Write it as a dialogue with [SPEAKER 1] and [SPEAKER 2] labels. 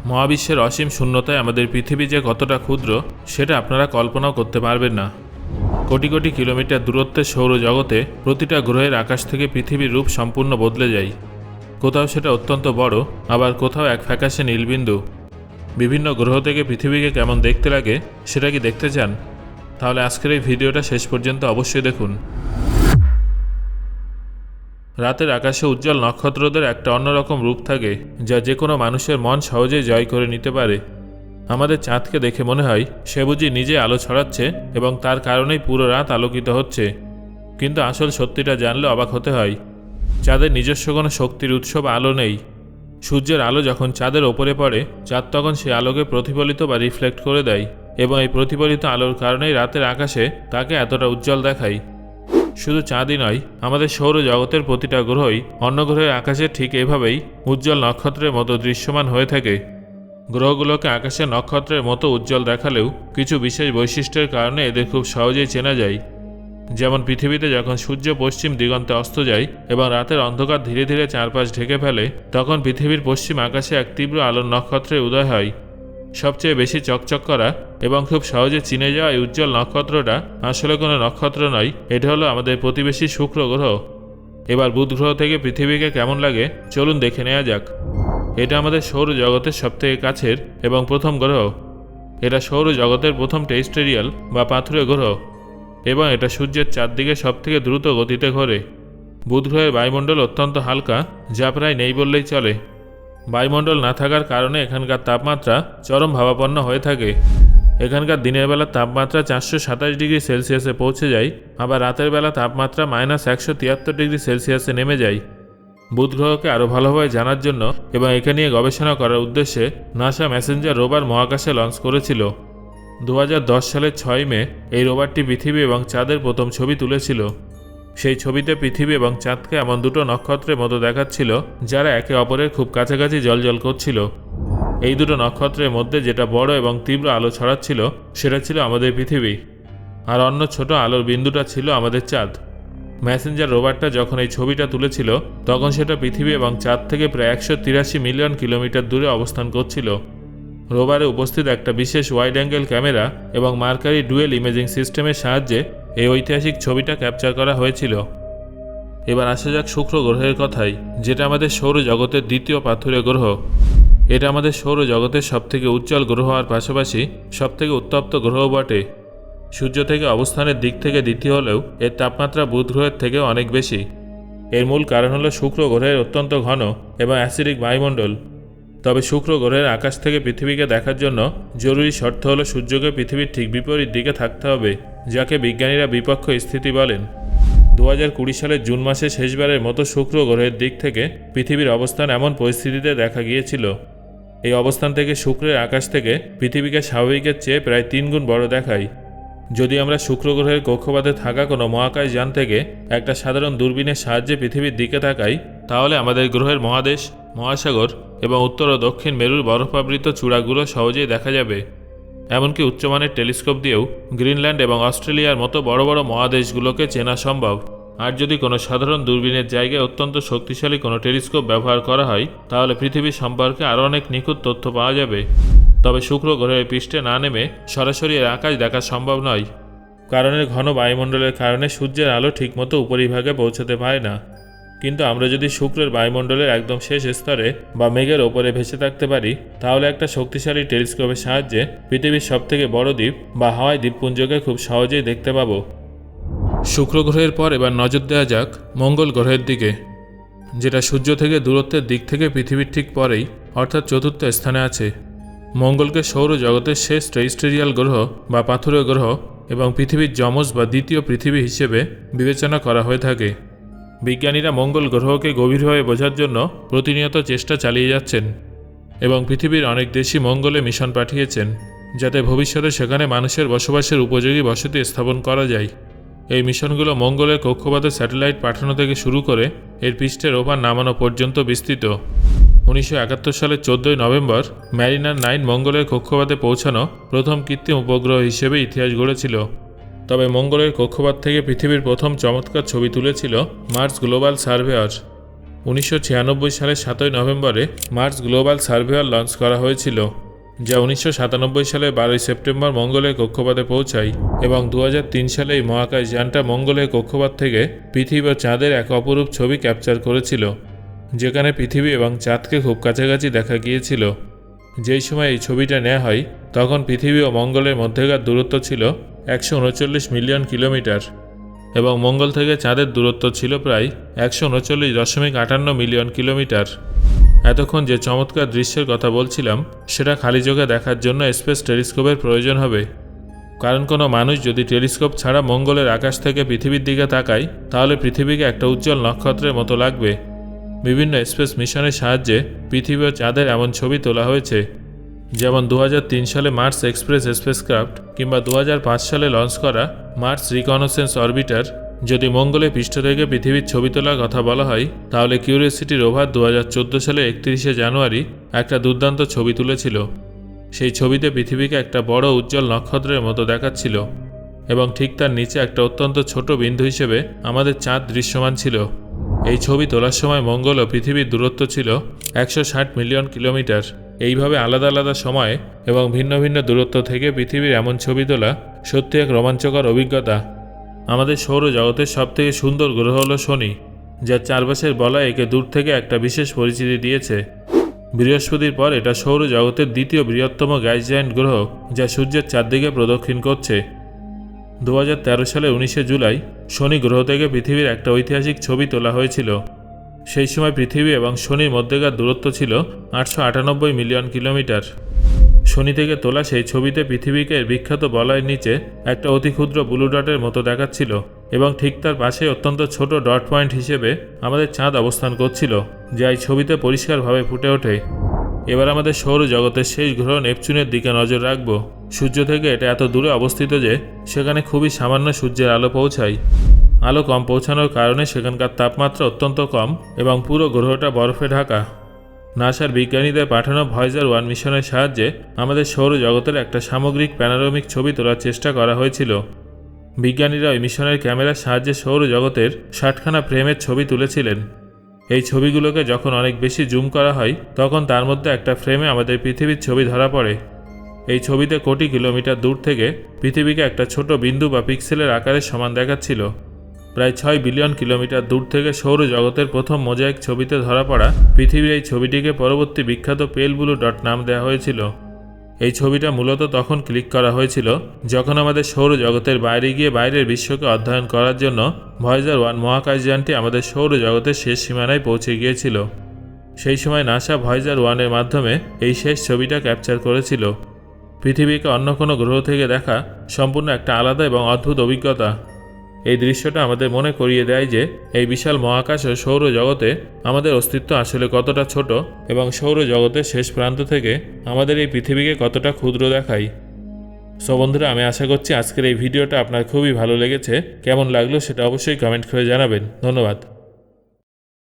[SPEAKER 1] মহাবিশ্বের অসীম শূন্যতায় আমাদের পৃথিবী যে কতটা ক্ষুদ্র সেটা আপনারা কল্পনাও করতে পারবেন না। কোটি কোটি কিলোমিটার দূরত্বের সৌরজগতে প্রতিটা গ্রহের আকাশ থেকে পৃথিবীর রূপ সম্পূর্ণ বদলে যায়। কোথাও সেটা অত্যন্ত বড়, আবার কোথাও এক ফ্যাকাশে নীলবিন্দু। বিভিন্ন গ্রহ থেকে পৃথিবীকে কেমন দেখতে লাগে সেটা কি দেখতে চান? তাহলে আজকের এই ভিডিওটা শেষ পর্যন্ত অবশ্যই দেখুন। রাতের আকাশে উজ্জ্বল নক্ষত্রদের একটা অন্যরকম রূপ থাকে, যা যে কোনো মানুষের মন সহজেই জয় করে নিতে পারে। আমাদের চাঁদকে দেখে মনে হয় সে বুঝি নিজে আলো ছড়াচ্ছে এবং তার কারণেই পুরো রাত আলোকিত হচ্ছে। কিন্তু আসল সত্যিটা জানলে অবাক হতে হয়। চাঁদের নিজস্ব কোনো শক্তির উৎস বা আলো নেই। সূর্যের আলো যখন চাঁদের ওপরে পড়ে, চাঁদ তখন সে আলোকে প্রতিফলিত বা রিফ্লেক্ট করে দেয়, এবং এই প্রতিফলিত আলোর কারণেই রাতের আকাশে তাকে এতটা উজ্জ্বল দেখায়। শুধু চাঁদই নয়, আমাদের সৌরজগতের প্রতিটা গ্রহই অন্য গ্রহের আকাশে ঠিক এভাবেই উজ্জ্বল নক্ষত্রের মতো দৃশ্যমান হয়ে থাকে। গ্রহগুলোকে আকাশে নক্ষত্রের মতো উজ্জ্বল দেখালেও কিছু বিশেষ বৈশিষ্ট্যের কারণে এদের খুব সহজেই চেনা যায়। যেমন পৃথিবীতে যখন সূর্য পশ্চিম দিগন্তে অস্ত যায় এবং রাতের অন্ধকার ধীরে ধীরে চারপাশ ঢেকে ফেলে, তখন পৃথিবীর পশ্চিম আকাশে এক তীব্র আলোর নক্ষত্রের উদয় হয়। সবচেয়ে বেশি চকচক করা এবং খুব সহজে চিনে যাওয়া এই উজ্জ্বল নক্ষত্রটা আসলে কোনো নক্ষত্র নয়, এটা হলো আমাদের প্রতিবেশী শুক্র গ্রহ। এবার বুধ গ্রহ থেকে পৃথিবীকে কেমন লাগে চলুন দেখে নেওয়া যাক। এটা আমাদের সৌরজগতের সবথেকে কাছের এবং প্রথম গ্রহ। এটা সৌরজগতের প্রথম টেরেস্ট্রিয়াল বা পাথুরে গ্রহ, এবং এটা সূর্যের চারদিকে সবথেকে দ্রুত গতিতে ঘোরে। বুধ গ্রহের বায়ুমণ্ডল অত্যন্ত হালকা, যা প্রায় নেই বললেই চলে। বায়ুমণ্ডল না থাকার কারণে এখানকার তাপমাত্রা চরম ভাবাপন্ন হয়ে থাকে। এখানকার দিনের বেলা তাপমাত্রা 427 ডিগ্রি সেলসিয়াসে পৌঁছে যায়, আবার রাতের বেলা তাপমাত্রা -173 ডিগ্রি সেলসিয়াসে নেমে যায়। বুধ গ্রহকে আরও ভালোভাবে জানার জন্য এবং একে নিয়ে গবেষণা করার উদ্দেশ্যে নাসা মেসেঞ্জার রোভার মহাকাশে লঞ্চ করেছিল। 2010 সালের 6 মে এই রোভারটি পৃথিবী এবং চাঁদের প্রথম ছবি তুলেছিল। সেই ছবিতে পৃথিবী এবং চাঁদকে এমন দুটো নক্ষত্রের মতো দেখাচ্ছিল, যারা একে অপরের খুব কাছাকাছি জ্বলজ্বল করছিল। এই দুটো নক্ষত্রের মধ্যে যেটা বড় এবং তীব্র আলো ছড়াচ্ছিল সেটা ছিল আমাদের পৃথিবী, আর অন্য ছোট আলোর বিন্দুটা ছিল আমাদের চাঁদ। মেসেঞ্জার রোভারটা যখন এই ছবিটা তুলেছিল, তখন সেটা পৃথিবী এবং চাঁদ থেকে প্রায় 183 মিলিয়ন কিলোমিটার দূরে অবস্থান করছিল। রোভারে উপস্থিত একটা বিশেষ ওয়াইড অ্যাঙ্গেল ক্যামেরা এবং মার্কারি ডুয়েল ইমেজিং সিস্টেমের সাহায্যে এই ঐতিহাসিক ছবিটা ক্যাপচার করা হয়েছিল। এবার আসা যাক শুক্র গ্রহের কথাই, যেটা আমাদের সৌরজগতের দ্বিতীয় পাথুরে গ্রহ। এটা আমাদের সৌরজগতের সবথেকে উজ্জ্বল গ্রহ হওয়ার পাশাপাশি সবথেকে উত্তপ্ত গ্রহ বটে। সূর্য থেকে অবস্থানের দিক থেকে দ্বিতীয় হলেও এর তাপমাত্রা বুধ গ্রহের থেকে অনেক বেশি। এর মূল কারণ হলো শুক্র গ্রহের অত্যন্ত ঘন এবং অ্যাসিডিক বায়ুমণ্ডল। তবে শুক্র গ্রহের আকাশ থেকে পৃথিবীকে দেখার জন্য জরুরি শর্ত হলো সূর্যকে পৃথিবীর ঠিক বিপরীত দিকে থাকতে হবে, যাকে বিজ্ঞানীরা বিপক্ষ স্থিতি বলেন। 2020 সালের জুন মাসে শেষবারের মতো শুক্র গ্রহের দিক থেকে পৃথিবীর অবস্থান এমন পরিস্থিতিতে দেখা গিয়েছিল। এই অবস্থান থেকে শুক্রের আকাশ থেকে পৃথিবীকে স্বাভাবিকের চেয়ে প্রায় 3 গুণ বড় দেখায়। যদি আমরা শুক্র গ্রহের কক্ষপথে থাকা কোনো মহাকাশ যান থেকে একটা সাধারণ দূরবীনের সাহায্যে পৃথিবীর দিকে তাকাই, তাহলে আমাদের গ্রহের মহাদেশ, মহাসাগর এবং উত্তর ও দক্ষিণ মেরুর বরফাবৃত চূড়াগুলো সহজেই দেখা যাবে। এমনকি উচ্চমানের টেলিস্কোপ দিয়েও গ্রিনল্যান্ড এবং অস্ট্রেলিয়ার মতো বড় বড় মহাদেশগুলোকে চেনা সম্ভব। আর যদি কোনো সাধারণ দূরবীনের জায়গায় অত্যন্ত শক্তিশালী কোনো টেলিস্কোপ ব্যবহার করা হয়, তাহলে পৃথিবী সম্পর্কে আরও অনেক নিখুঁত তথ্য পাওয়া যাবে। তবে শুক্র গ্রহের পৃষ্ঠে না নেমে সরাসরি এর আকাশ দেখা সম্ভব নয়, কারণ এর ঘন বায়ুমণ্ডলের কারণে সূর্যের আলো ঠিকমতো উপরিভাগে পৌঁছতে পারে না। কিন্তু আমরা যদি শুক্রের বায়ুমণ্ডলের একদম শেষ স্তরে বা মেঘের ওপরে ভেসে থাকতে পারি, তাহলে একটা শক্তিশালী টেলিস্কোপের সাহায্যে পৃথিবীর সবথেকে বড় দ্বীপ বা হাওয়াই দ্বীপপুঞ্জকে খুব সহজেই দেখতে পাবো। শুক্র গ্রহের পর এবার নজর দেওয়া যাক মঙ্গল গ্রহের দিকে, যেটা সূর্য থেকে দূরত্বের দিক থেকে পৃথিবীর ঠিক পরেই, অর্থাৎ চতুর্থ স্থানে আছে। মঙ্গলকে সৌরজগতের শেষ টেরেস্ট্রিয়াল গ্রহ বা পাথুরে গ্রহ এবং পৃথিবীর যমজ বা দ্বিতীয় পৃথিবী হিসেবে বিবেচনা করা হয়ে থাকে। বিজ্ঞানীরা মঙ্গল গ্রহকে গভীরভাবে বোঝার জন্য প্রতিনিয়ত চেষ্টা চালিয়ে যাচ্ছেন এবং পৃথিবীর অনেক দেশই মঙ্গলে মিশন পাঠিয়েছেন, যাতে ভবিষ্যতে সেখানে মানুষের বসবাসের উপযোগী বসতি স্থাপন করা যায়। এই মিশনগুলো মঙ্গলের কক্ষপথে স্যাটেলাইট পাঠানো থেকে শুরু করে এর পৃষ্ঠে রোভার নামানো পর্যন্ত বিস্তৃত। 1971 সালের 14 নভেম্বর ম্যারিনার 9 মঙ্গলের কক্ষপথে পৌঁছানো প্রথম কৃত্রিম উপগ্রহ হিসেবে ইতিহাস গড়েছিল। তবে মঙ্গলের কক্ষপথ থেকে পৃথিবীর প্রথম চমৎকার ছবি তুলেছিল মার্স গ্লোবাল সার্ভেয়ার। 1996 সালের 7 নভেম্বরে মার্স গ্লোবাল সার্ভেয়ার লঞ্চ করা হয়েছিল, যা 1997 সালের 12 সেপ্টেম্বর মঙ্গলের কক্ষপথে পৌঁছায় এবং 2003 সালে এই মহাকাশ যানটা মঙ্গলের কক্ষপথ থেকে পৃথিবী ও চাঁদের এক অপরূপ ছবি ক্যাপচার করেছিল, যেখানে পৃথিবী এবং চাঁদকে খুব কাছাকাছি দেখা গিয়েছিল। যেই সময় এই ছবিটা নেওয়া হয় তখন পৃথিবী ও মঙ্গলের মধ্যেকার দূরত্ব ছিল 139 মিলিয়ন কিলোমিটার এবং মঙ্গল থেকে চাঁদের দূরত্ব ছিল প্রায় 139.58 মিলিয়ন কিলোমিটার। এতক্ষণ যে চমৎকার দৃশ্যের কথা বলছিলাম সেটা খালি চোখে দেখার জন্য স্পেস টেলিস্কোপের প্রয়োজন হবে, কারণ কোনো মানুষ যদি টেলিস্কোপ ছাড়া মঙ্গলের আকাশ থেকে পৃথিবীর দিকে তাকায় তাহলে পৃথিবীকে একটা উজ্জ্বল নক্ষত্রের মতো লাগবে। বিভিন্ন স্পেস মিশনের সাহায্যে পৃথিবী ও চাঁদের এমন ছবি তোলা হয়েছে, যেমন 2003 সালে মার্স এক্সপ্রেস স্পেসক্রাফট কিংবা 2005 সালে লঞ্চ করা মার্স রিকনসেন্স অরবিটার। যদি মঙ্গলে পৃষ্ঠ থেকে পৃথিবীর ছবি তোলার কথা বলা হয় তাহলে কিউরিওসিটি রোভার 2014 সালে 31 জানুয়ারি একটা দুর্দান্ত ছবি তুলেছিল। সেই ছবিতে পৃথিবীকে একটা বড় উজ্জ্বল নক্ষত্রের মতো দেখাচ্ছিল এবং ঠিক তার নিচে একটা অত্যন্ত ছোট বিন্দু হিসেবে আমাদের চাঁদ দৃশ্যমান ছিল। এই ছবি তোলার সময় মঙ্গল ও পৃথিবীর দূরত্ব ছিল 160 মিলিয়ন কিলোমিটার। এইভাবে আলাদা আলাদা সময়ে এবং ভিন্ন ভিন্ন দূরত্ব থেকে পৃথিবীর এমন ছবি তোলা সত্যি এক রোমাঞ্চকর অভিজ্ঞতা। আমাদের সৌরজগতের সবথেকে সুন্দর গ্রহ হলো শনি, যার চারপাশের বলয় একে দূর থেকে একটা বিশেষ পরিচিতি দিয়েছে। বৃহস্পতির পর এটা সৌরজগতের দ্বিতীয় বৃহত্তম গ্যাস জায়ান্ট গ্রহ, যা সূর্যের চারদিকে প্রদক্ষিণ করছে। 2013 সালে 19 জুলাই শনি গ্রহ থেকে পৃথিবীর একটা ঐতিহাসিক ছবি তোলা হয়েছিল। সেই সময় পৃথিবী এবং শনির মধ্যেকার দূরত্ব ছিল 898 মিলিয়ন কিলোমিটার। শনি থেকে তোলা সেই ছবিতে পৃথিবীকে বিখ্যাত বলয়ের নিচে একটা অতি ক্ষুদ্র ব্লু ডটের মতো দেখাচ্ছিল এবং ঠিক তার পাশে অত্যন্ত ছোট ডট পয়েন্ট হিসেবে আমাদের চাঁদ অবস্থান করছিল, যা এই ছবিতে পরিষ্কারভাবে ফুটে ওঠে। এবার আমাদের সৌরজগতের শেষ গ্রহ নেপচুনের দিকে নজর রাখব। সূর্য থেকে এটা এত দূরে অবস্থিত যে সেখানে খুবই সামান্য সূর্যের আলো পৌঁছায়। আলো কম পৌঁছানোর কারণে সেখানকার তাপমাত্রা অত্যন্ত কম এবং পুরো গ্রহটা বরফে ঢাকা। নাসার বিজ্ঞানীদের পাঠানো ভয়েজার 1 মিশনের সাহায্যে আমাদের সৌরজগতের একটা সামগ্রিক প্যানোরামিক ছবি তোলার চেষ্টা করা হয়েছিল। বিজ্ঞানীরা ওই মিশনের ক্যামেরার সাহায্যে সৌরজগতের 60খানা ফ্রেমের ছবি তুলেছিলেন। এই ছবিগুলোকে যখন অনেক বেশি জুম করা হয় তখন তার মধ্যে একটা ফ্রেমে আমাদের পৃথিবীর ছবি ধরা পড়ে। এই ছবিতে কোটি কিলোমিটার দূর থেকে পৃথিবীকে একটা ছোট বিন্দু বা পিক্সেলের আকারের সমান দেখাচ্ছিল। প্রায় 6 বিলিয়ন কিলোমিটার দূর থেকে সৌরজগতের প্রথম মোজাইক ছবিতে ধরা পড়া পৃথিবীর এই ছবিটিকে পরবর্তী বিখ্যাত পেল ব্লু ডট নাম দেওয়া হয়েছিল। এই ছবিটা মূলত তখন ক্লিক করা হয়েছিল যখন আমাদের সৌরজগতের বাইরে গিয়ে বাইরের বিশ্বকে অধ্যয়ন করার জন্য ভয়েজার 1 মহাকাশযানটি আমাদের সৌরজগতের শেষ সীমানায় পৌঁছে গিয়েছিল। সেই সময় নাসা ভয়েজার 1-এর মাধ্যমে এই শেষ ছবিটা ক্যাপচার করেছিল। পৃথিবীকে অন্য কোনো গ্রহ থেকে দেখা সম্পূর্ণ একটা আলাদা এবং অদ্ভুত অভিজ্ঞতা। এই দৃশ্যটা আমাদের মনে করিয়ে দেয় যে এই বিশাল মহাকাশ ও সৌরজগতে আমাদের অস্তিত্ব আসলে কতটা ছোট এবং সৌরজগতের শেষ প্রান্ত থেকে আমাদের এই পৃথিবীকে কতটা ক্ষুদ্র দেখায়। সো বন্ধুরা, আমি আশা করছি আজকের এই ভিডিওটা আপনার খুবই ভালো লেগেছে। কেমন লাগলো সেটা অবশ্যই কমেন্ট করে জানাবেন। ধন্যবাদ।